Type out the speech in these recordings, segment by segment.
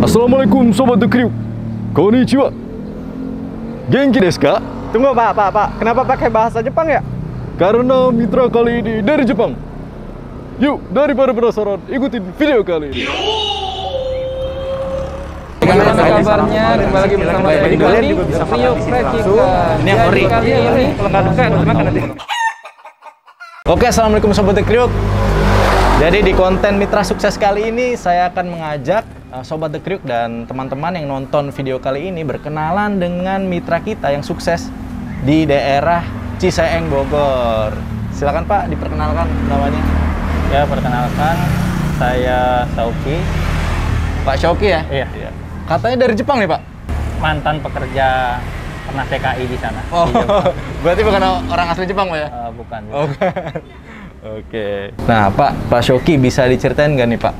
Assalamualaikum Sobat The Crew. Konnichiwa. Genki desu ka? Tunggu Pak. Kenapa pakai bahasa Jepang ya? Karena mitra kali ini dari Jepang. Yuk, daripada penasaran, ikutin video kali ini. Bagaimana kabarnya? Kembali lagi bersama saya di Rio Precikan. Ini yang ori. Kalau nggak duka, makan nanti. Oke, assalamualaikum Sobat The Crew. Jadi di konten Mitra Sukses kali ini saya akan mengajak Sobat The Crew dan teman-teman yang nonton video kali ini berkenalan dengan mitra kita yang sukses di daerah Ciseeng, Bogor. Silakan Pak, diperkenalkan namanya. Ya, perkenalkan saya Sauki. Pak Shoki ya? Iya. Katanya dari Jepang nih Pak? Mantan pekerja pernah TKI di sana. Oh, Di Jepang. berarti bukan orang asli Jepang Pak ya? Bukan. Oke. Nah Pak Shoki bisa diceritain nggak nih Pak?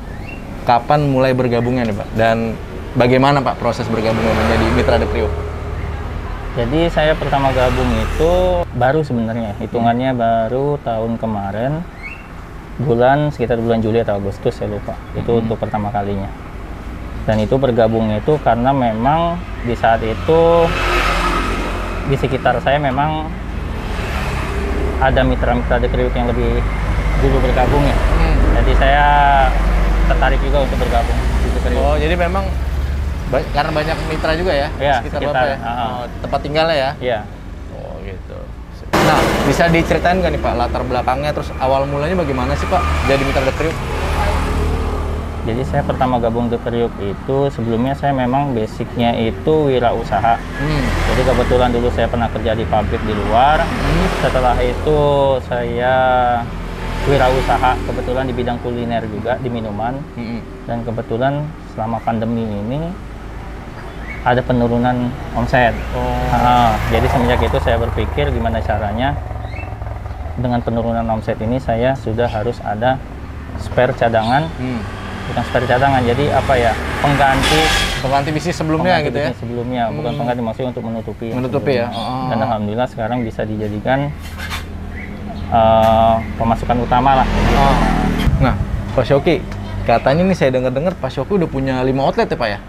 Kapan mulai bergabungnya nih Pak? Dan bagaimana Pak proses bergabungnya menjadi Mitra The Crew? Jadi saya pertama gabung itu baru sebenarnya, hitungannya baru tahun kemarin, sekitar bulan Juli atau Agustus saya lupa. Itu untuk pertama kalinya. Dan itu bergabungnya itu karena memang di saat itu di sekitar saya memang ada mitra-mitra The Crew yang lebih dulu bergabung ya. Jadi saya tertarik juga untuk bergabung di The Crew. Oh, jadi memang karena banyak mitra juga ya? Iya, sekitar sekitar, Bapak ya? Tempat tinggalnya ya? Iya. Oh gitu. Nah, bisa diceritain nggak nih Pak latar belakangnya, terus awal mulanya bagaimana sih Pak jadi mitra The Crew? Jadi saya pertama gabung The Crew itu sebelumnya saya memang basicnya itu wirausaha. Jadi kebetulan dulu saya pernah kerja di pabrik di luar. Setelah itu saya wirausaha kebetulan di bidang kuliner juga, di minuman. Dan kebetulan selama pandemi ini ada penurunan omset. Jadi semenjak itu saya berpikir gimana caranya dengan penurunan omset ini saya sudah harus ada spare cadangan. Bukan spare cadangan, jadi apa ya, pengganti bisnis sebelumnya gitu ya? Sebelumnya, bukan pengganti, maksudnya untuk menutupi ya? Dan alhamdulillah sekarang bisa dijadikan pemasukan utama lah. Nah, Pak Shoki, katanya nih saya dengar-dengar Pak Shoki udah punya 5 outlet ya Pak ya?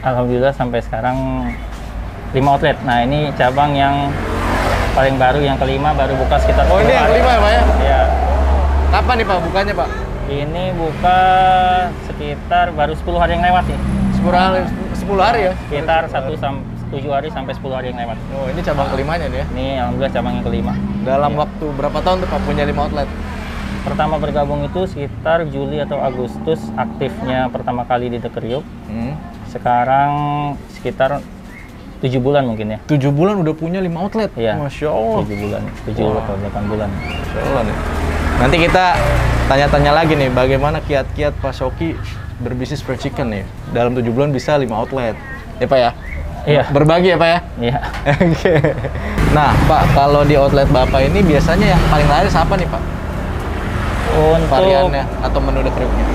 Alhamdulillah sampai sekarang 5 outlet. Nah ini cabang yang paling baru, yang kelima, baru buka sekitar 10 hari. Ini yang kelima ya Pak ya? Iya. Kapan nih Pak bukanya Pak? Ini buka sekitar baru 10 hari yang lewat sih. 10 hari ya? Sekitar 7 hari sampai 10 hari yang lewat. Oh, ini cabang kelimanya nih ya? Ini alhamdulillah cabang yang kelima. Dalam waktu berapa tahun tuh Pak punya 5 outlet? Pertama bergabung itu sekitar Juli atau Agustus aktifnya pertama kali di The Crew. Sekarang sekitar 7 bulan mungkin ya. 7 bulan udah punya 5 outlet? Iya. Masya Allah. 7 bulan, 7 atau 8 bulan. Masya Allah nih. Nanti kita tanya-tanya lagi nih, bagaimana kiat-kiat Pak Shoki berbisnis fried chicken nih. Dalam 7 bulan bisa 5 outlet. Ya Pak ya? Iya. Berbagi ya Pak ya? Iya. Oke. Nah Pak, kalau di outlet Bapak ini biasanya yang paling laris apa nih Pak? Untuk variannya atau menu The Crew-nya?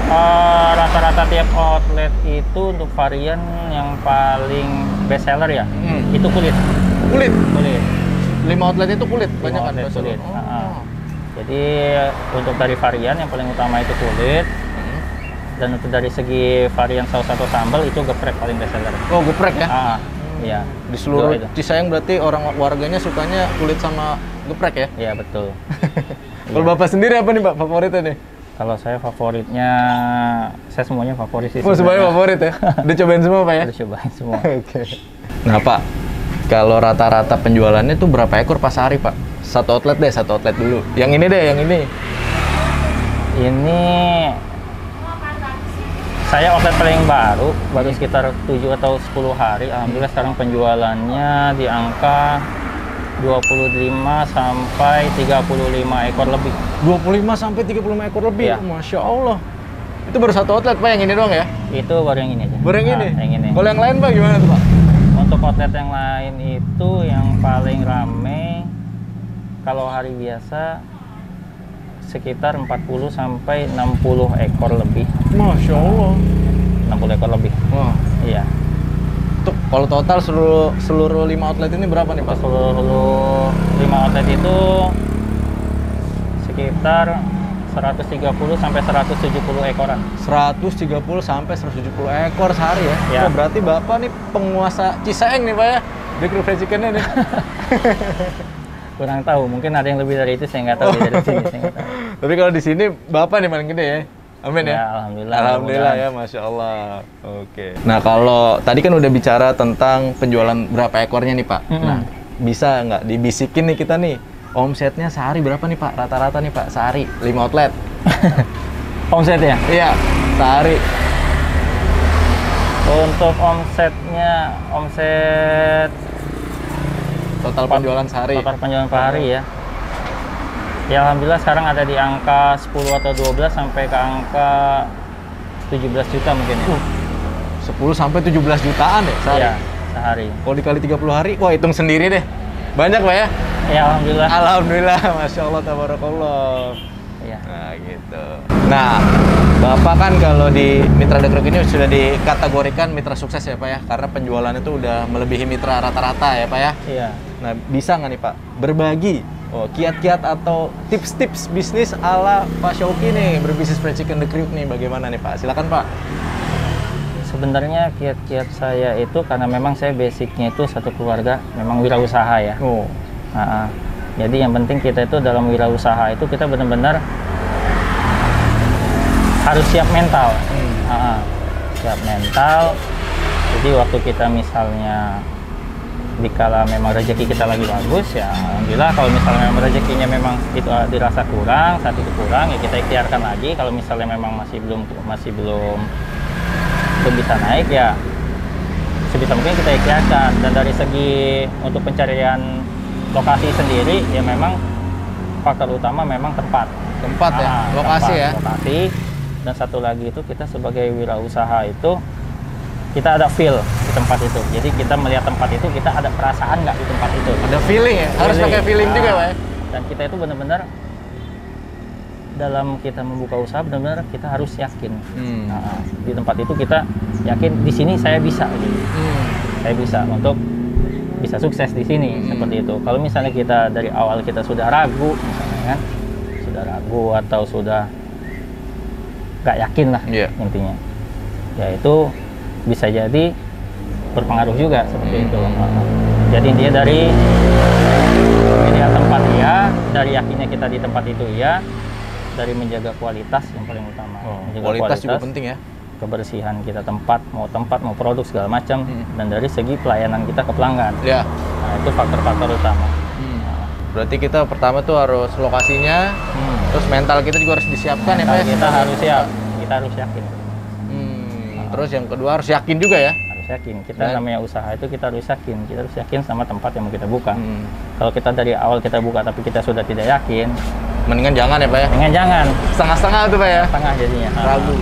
Rata-rata tiap outlet itu untuk varian yang paling best seller ya, itu kulit. Kulit? Kulit. 5 outlet itu kulit? Banyak kan? Kulit. Jadi untuk dari varian yang paling utama itu kulit. Dan untuk dari segi varian saus atau sambal itu geprek paling best seller. Oh, geprek ya? Iya. Di seluruh Ciseeng berarti warganya sukanya kulit sama geprek ya? Iya, betul. Kalau Bapak sendiri apa nih Pak favoritnya nih? Kalau saya favoritnya, saya semuanya favorit sih. Oh, semuanya favorit ya? Udah cobain semua Pak ya? Udah cobain semua. Oke. Nah Pak, kalau rata-rata penjualannya tuh berapa ekor pas hari Pak? Satu outlet dulu. Yang ini deh, yang ini. Ini saya outlet paling baru sekitar 7 atau 10 hari. Alhamdulillah sekarang penjualannya di angka 25 sampai 35 ekor lebih. 25 sampai 35 ekor lebih? Ya. Masya Allah. Itu baru satu outlet Pak, yang ini doang ya? Itu baru yang ini aja. Baru yang ini? Yang ini. Kalau yang lain Pak gimana tuh Pak? Untuk outlet yang lain itu yang paling rame kalau hari biasa sekitar 40 sampai 60 ekor lebih. Masya Allah. 60 ekor lebih. Wah. Iya. Kalau total seluruh 5 outlet ini berapa nih Pak? Seluruh 5 outlet itu sekitar 130 sampai 170 ekoran. 130 sampai 170 ekor sehari ya? Ya. Oh, berarti Bapak nih penguasa Ciseeng nih Pak ya? Di Kriuk Fried Chickennya nih. Kurang tahu, mungkin ada yang lebih dari itu, saya nggak tahu dari sini. Saya nggak tahu. Tapi kalau di sini Bapak nih paling gede ya? Amin ya? Ya, alhamdulillah. Alhamdulillah ya, Masya Allah. Oke. Nah kalau tadi kan udah bicara tentang penjualan berapa ekornya nih Pak. Nah bisa nggak dibisikin nih kita nih, omsetnya sehari berapa nih Pak? Rata-rata nih Pak, sehari 5 outlet. Omset ya? Iya, sehari. Untuk omsetnya, omset Total penjualan sehari. total penjualan per hari ya. Ya alhamdulillah sekarang ada di angka 10 atau 12 sampai ke angka 17 juta mungkin ya. 10 sampai 17 jutaan ya sehari? Iya, sehari. Kalau dikali 30 hari, wah hitung sendiri deh. Banyak Pak ya? Ya alhamdulillah. Alhamdulillah, Masya Allah, tabarakallah. Iya. Nah gitu. Nah, Bapak kan kalau di Mitra The Kriuk ini sudah dikategorikan mitra sukses ya Pak ya? Karena penjualan itu udah melebihi mitra rata-rata ya Pak ya? Iya. Nah, bisa nggak nih Pak berbagi kiat-kiat atau tips-tips bisnis ala Pak Syauqi nih, berbisnis fried chicken The Kriuk nih, bagaimana nih Pak? Silakan Pak. Sebenarnya kiat-kiat saya itu karena memang saya basicnya itu satu keluarga memang wirausaha ya. Oh. Nah, jadi yang penting kita itu dalam wirausaha itu kita benar-benar harus siap mental. Siap mental. Jadi waktu kita misalnya dikala memang rezeki kita lagi bagus ya alhamdulillah, kalau misalnya memang rezekinya memang itu dirasa kurang, saat itu kurang ya kita ikhtiarkan lagi. Kalau misalnya memang masih belum bisa naik ya sebisa mungkin kita ikhtiarkan. Dan dari segi untuk pencarian lokasi sendiri ya memang faktor utama memang tempat Ya, lokasi tempat, ya. lokasi. Dan satu lagi itu kita sebagai wirausaha itu kita ada feel di tempat itu. Jadi kita melihat tempat itu, kita ada perasaan nggak di tempat itu. Ada feeling ya? Harus pakai feeling juga Pak ya? Dan kita itu benar-benar dalam kita membuka usaha benar-benar kita harus yakin. Nah, di tempat itu kita yakin di sini saya bisa gitu. Saya bisa untuk bisa sukses di sini seperti itu. Kalau misalnya kita dari awal kita sudah ragu misalnya kan, sudah ragu atau sudah nggak yakin lah intinya. Ya itu bisa jadi berpengaruh juga seperti itu. Jadi dia dari tempat ya, dari yakinnya kita di tempat itu ya, dari menjaga kualitas yang paling utama. Kualitas juga penting ya. Kebersihan kita tempat mau produk segala macam, dan dari segi pelayanan kita ke pelanggan. Ya. Nah, itu faktor-faktor utama. Berarti kita pertama tuh harus lokasinya, terus mental kita juga harus disiapkan ya Pak ya? Kita harus siap, kita harus yakin. Terus yang kedua harus yakin juga ya? Harus yakin. Kita namanya usaha itu kita harus yakin sama tempat yang mau kita buka. Kalau kita dari awal kita buka tapi kita sudah tidak yakin, mendingan jangan ya Pak ya? mendingan jangan. Setengah-setengah tuh Pak ya? Setengah jadinya. Ragu.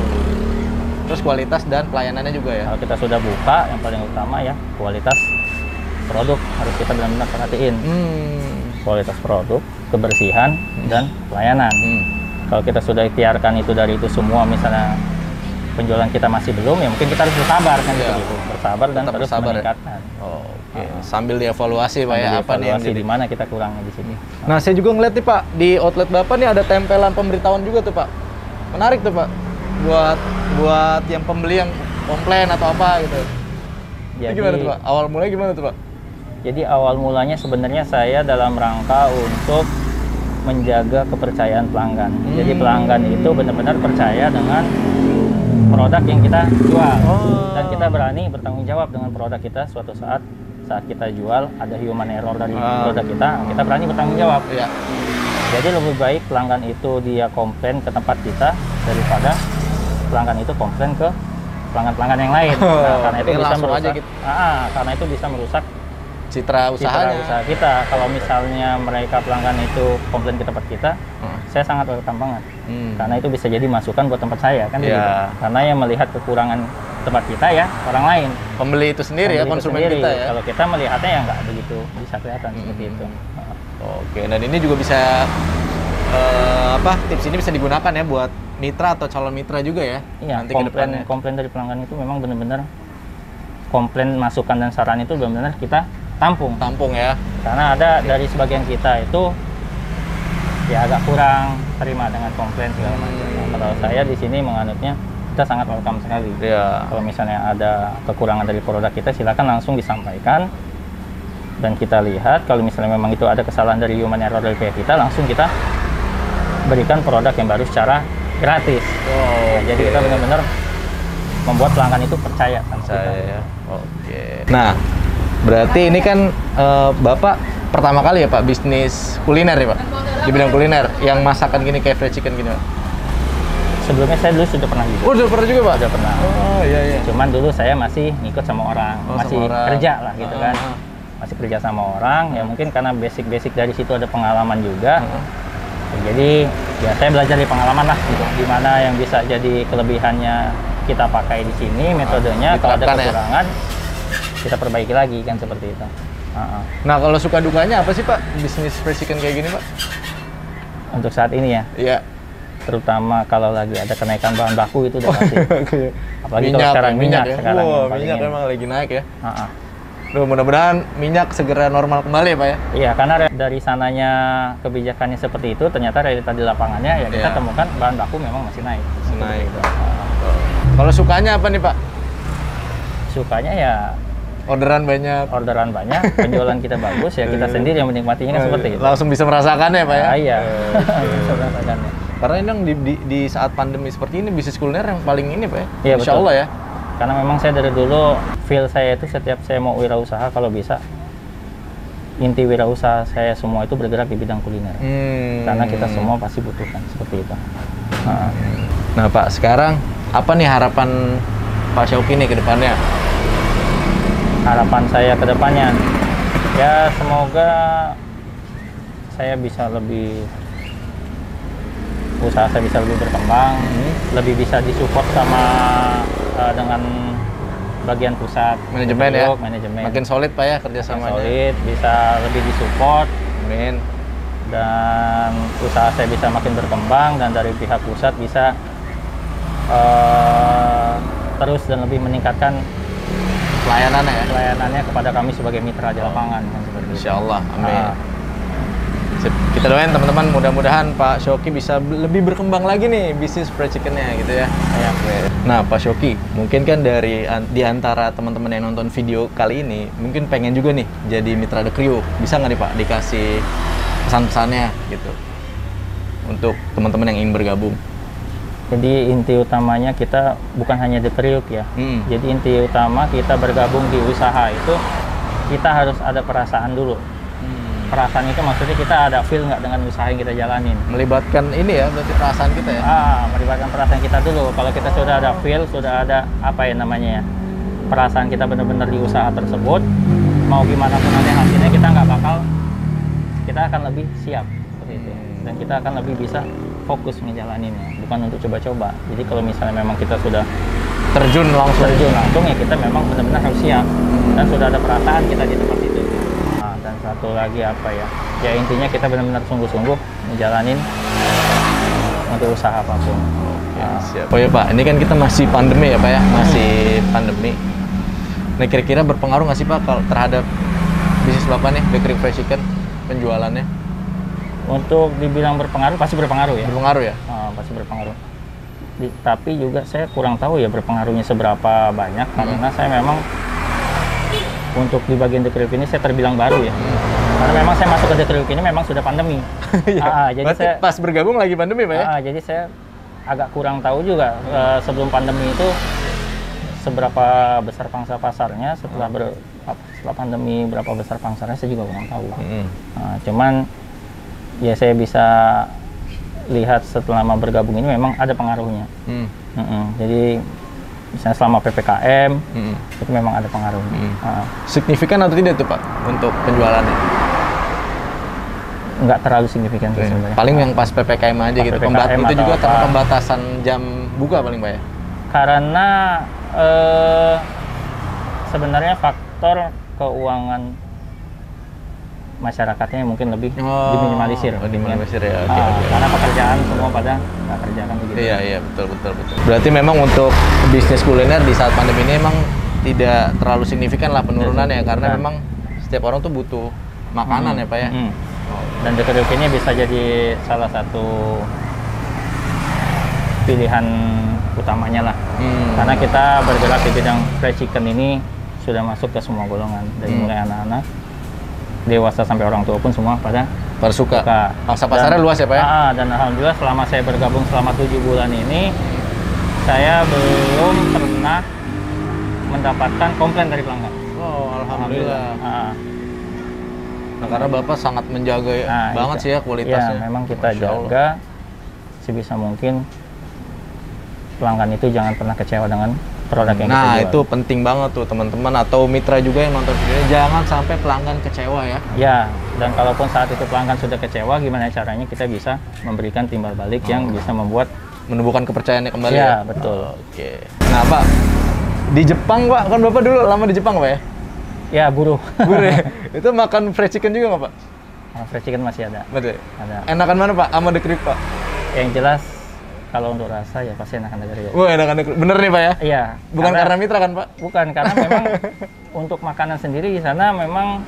Terus kualitas dan pelayanannya juga ya? Kalau kita sudah buka, yang paling utama ya kualitas produk harus kita benar-benar perhatiin. Kualitas produk, kebersihan, dan pelayanan. Kalau kita sudah ikhtiarkan itu dari itu semua, misalnya penjualan kita masih belum, ya mungkin kita harus bersabar kan gitu. Bersabar dan terus meningkatkan. Sambil dievaluasi Pak ya, apa nih yang di mana kita kurangnya di sini. Nah, saya juga ngeliat nih Pak, di outlet Bapak nih ada tempelan pemberitahuan juga tuh Pak. Menarik tuh Pak. Buat yang pembeli yang komplain atau apa gitu. Jadi, itu gimana tuh Pak? Awal mulanya gimana tuh Pak? Jadi awal mulanya sebenarnya saya dalam rangka untuk menjaga kepercayaan pelanggan. Jadi pelanggan itu benar-benar percaya dengan produk yang kita jual, dan kita berani bertanggung jawab dengan produk kita. Suatu saat kita jual ada human error dari produk kita berani bertanggung jawab. Jadi lebih baik pelanggan itu dia komplain ke tempat kita daripada pelanggan itu komplain ke pelanggan-pelanggan yang lain. Nah, karena itu bisa merusak. Gitu. Karena itu bisa merusak citra usaha kita. Kalau misalnya mereka pelanggan itu komplain ke tempat kita, saya sangat welcome banget. Karena itu bisa jadi masukan buat tempat saya kan gitu. Karena yang melihat kekurangan tempat kita ya orang lain. Pembeli itu sendiri ya, konsumen sendiri. Kita ya. Kalau kita melihatnya ya nggak begitu bisa kelihatan seperti itu. Oke, dan ini juga bisa tips ini bisa digunakan ya buat mitra atau calon mitra juga ya. Iya, komplain dari pelanggan itu memang benar-benar komplain, masukan dan saran itu benar-benar kita tampung ya. Karena ada dari sebagian kita itu ya agak kurang terima dengan komplain segala macam. Nah, kalau saya di sini menganutnya kita sangat welcome sekali. Iya. Kalau misalnya ada kekurangan dari produk kita, silakan langsung disampaikan dan kita lihat. Kalau misalnya memang itu ada kesalahan dari human error dari pihak kita, langsung kita berikan produk yang baru secara gratis. Oh, Jadi kita benar-benar membuat pelanggan itu percaya sama kita. Saya. Oke. Nah, berarti ini kan Bapak pertama kali ya Pak bisnis kuliner ya Pak? Di bidang kuliner, yang masakan gini kayak fried chicken gini Pak? Sebelumnya saya dulu sudah pernah juga. Oh, udah pernah juga Pak? Sudah pernah. Oh, iya iya. Cuman dulu saya masih ngikut sama orang, Oh, masih sama orang. kerja lah gitu kan. Masih kerja sama orang, ya mungkin karena basic-basic dari situ ada pengalaman juga. Jadi ya saya belajar di pengalaman lah gitu. Gimana yang bisa jadi kelebihannya kita pakai di sini, metodenya. Kalau ada diterapkan ya? kekurangan, kita perbaiki lagi kan seperti itu. Nah, kalau suka dukanya apa sih Pak bisnis fried chicken kayak gini Pak? Untuk saat ini ya, Iya. terutama kalau lagi ada kenaikan bahan baku itu udah pasti. Apalagi Minyak, kalau sekarang minyak ya? sekarang. Wah, yang paling minyak ini. emang lagi naik ya. Ha-ha. Duh, mudah-mudahan minyak segera normal kembali ya Pak ya. Iya, karena dari sananya kebijakannya seperti itu, ternyata realita di lapangannya ya kita Iya. temukan bahan baku memang masih naik. Masih naik. Itu. Kalau sukanya apa nih Pak? Sukanya ya Orderan banyak. orderan banyak, penjualan kita bagus, ya kita sendiri yang menikmatinya kan seperti itu. Langsung bisa merasakannya Pak ya. Iya. Oke. Bisa merasakannya. Karena ini yang di saat pandemi seperti ini bisnis kuliner yang paling ini Pak ya. Iya, Insya betul. Allah ya. Karena memang saya dari dulu feel saya itu setiap saya mau wirausaha kalau bisa inti wirausaha saya semua itu bergerak di bidang kuliner. Karena kita semua pasti butuhkan seperti itu. Nah Pak, sekarang apa nih harapan Pak Syauqi nih ke depannya? Harapan saya ke depannya ya semoga saya bisa lebih usaha saya bisa lebih berkembang, lebih bisa disupport sama dengan bagian pusat Manajemen ya? manajemen Makin solid Pak ya kerjasamanya. solid, bisa lebih disupport Amin. dan usaha saya bisa makin berkembang dan dari pihak pusat bisa terus dan lebih meningkatkan Pelayanannya ya? pelayanannya kepada kami sebagai mitra di lapangan kan, seperti itu. Insya Allah, amin. Ah. Sip. Kita doain teman-teman, mudah-mudahan Pak Syauqi bisa lebih berkembang lagi nih bisnis fried chickennya gitu ya. Ya. Nah Pak Syauqi, mungkin kan di antara teman-teman yang nonton video kali ini, mungkin pengen juga nih jadi mitra The Kriuk. Bisa nggak nih Pak dikasih pesan-pesannya gitu untuk teman-teman yang ingin bergabung? Jadi inti utamanya kita bukan hanya The Kriuk ya. Jadi inti utama kita bergabung di usaha itu kita harus ada perasaan dulu. Perasaan itu maksudnya kita ada feel nggak dengan usaha yang kita jalanin. Melibatkan ini ya, berarti perasaan kita ya? Melibatkan perasaan kita dulu. Kalau kita sudah ada feel, sudah ada apa ya namanya ya, perasaan kita benar-benar di usaha tersebut, mau gimana pun nanti hasilnya kita akan lebih siap seperti itu. Dan kita akan lebih bisa fokus ngejalaninnya, bukan untuk coba-coba. Jadi kalau misalnya memang kita sudah Terjun langsung ya kita memang benar-benar harus siap dan sudah ada perasaan kita di tempat itu. Dan satu lagi apa ya? Ya intinya kita benar-benar sungguh-sungguh ngejalanin untuk usaha apapun. Siap. Oh ya Pak, ini kan kita masih pandemi ya Pak ya, masih pandemi. Nah kira-kira berpengaruh nggak sih Pak kalau terhadap bisnis Bapak nih, The Kriuk Fried Chicken, penjualannya? Untuk dibilang berpengaruh, pasti berpengaruh ya. Berpengaruh ya? Pasti berpengaruh. Tapi juga saya kurang tahu ya berpengaruhnya seberapa banyak, karena saya memang untuk di bagian The Kriuk ini saya terbilang baru ya. Karena memang saya masuk ke The Kriuk ini memang sudah pandemi. Jadi berarti saya pas bergabung lagi pandemi Pak ya? jadi saya agak kurang tahu juga sebelum pandemi itu seberapa besar pangsa pasarnya, setelah pandemi berapa besar pangsarnya saya juga kurang tahu. Cuman ya saya bisa lihat setelah bergabung ini memang ada pengaruhnya. Jadi misalnya selama PPKM itu memang ada pengaruhnya. Signifikan atau tidak tuh Pak untuk penjualannya? Nggak terlalu signifikan sih sebenarnya. Paling yang pas PPKM aja Pas gitu. PPKM Itu atau juga karena apa. pembatasan jam buka paling Pak ya? Karena sebenarnya faktor keuangan masyarakatnya mungkin lebih diminimalisir. Diminimalisir ya. Oke. Karena pekerjaan semua pada nggak kerjakan begitu. Iya betul. Berarti memang untuk bisnis kuliner di saat pandemi ini emang tidak terlalu signifikan lah penurunannya karena memang setiap orang tuh butuh makanan ya Pak ya. Dan The Kriuk ini bisa jadi salah satu pilihan utamanya lah. Karena kita bergerak di bidang fried chicken ini sudah masuk ke semua golongan, dari mulai anak-anak, dewasa sampai orang tua pun semua pada suka. Masa Dan- pasarnya luas ya Pak ya? Dan alhamdulillah selama saya bergabung selama 7 bulan ini, saya belum pernah mendapatkan komplain dari pelanggan. Oh, alhamdulillah. Nah, karena Bapak sangat menjaga banget sih ya kualitasnya. Ya, memang kita Masya Allah. jaga sebisa mungkin pelanggan itu jangan pernah kecewa dengan produk yang kita Nah, jual. itu penting banget tuh teman-teman atau mitra juga yang nonton video ini, jangan sampai pelanggan kecewa ya. Ya, dan kalaupun saat itu pelanggan sudah kecewa, gimana caranya kita bisa memberikan timbal balik yang bisa membuat Menumbuhkan kepercayaannya kembali ya, ya. betul. Oke. Nah, Pak, di Jepang Pak, kan Bapak dulu lama di Jepang Pak ya? Ya, guru. Guru ya? Itu makan fried chicken juga nggak Pak? Fried chicken masih ada. Betul. Ada. Enakan mana Pak? Sama The Kriuk Pak? Yang jelas kalau untuk rasa ya pasti enakan dari ya. Wah, enakan The Kriuk. Bener nih Pak ya? Iya. Bukan karena mitra kan Pak? Bukan, karena memang untuk makanan sendiri di sana memang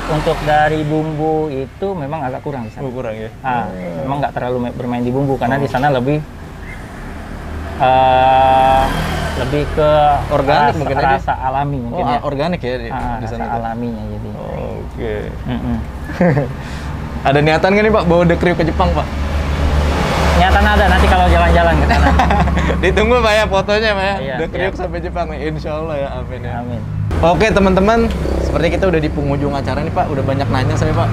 untuk dari bumbu itu memang agak kurang di sana. Kurang ya? Memang nggak terlalu bermain di bumbu karena di sana lebih lebih ke Organik rasa, mungkin aja. rasa alami mungkin ya. Organik ya di Rasa sana. tuh? alaminya jadi. Oke. Mm-mm. Ada niatan nggak nih Pak bawa The Kriuk ke Jepang Pak? Nyatan ada nanti kalau jalan-jalan ke sana. Ditunggu Pak ya fotonya Pak ya. Iya, The Kriuk siap. sampai Jepang nih. Insya Allah ya, amin ya. Amin. Oke teman-teman, seperti kita udah di penghujung acara nih Pak, udah banyak nanya saya Pak.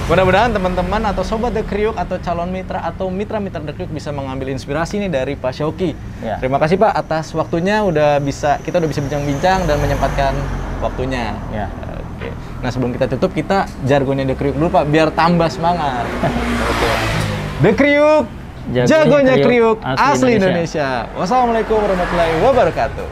Mudah-mudahan teman-teman atau sobat The Kriuk atau calon mitra atau mitra-mitra The Kriuk bisa mengambil inspirasi nih dari Pak Syauqi. Ya. Terima kasih Pak atas waktunya, kita udah bisa bincang-bincang dan menyempatkan waktunya. Ya. Oke. Nah sebelum kita tutup, kita jargonnya The Kriuk dulu Pak, biar tambah semangat. Oke. The Kriuk, Jagonya jagonya kriuk, kriuk, asli asli Indonesia. Indonesia. Wassalamualaikum warahmatullahi wabarakatuh.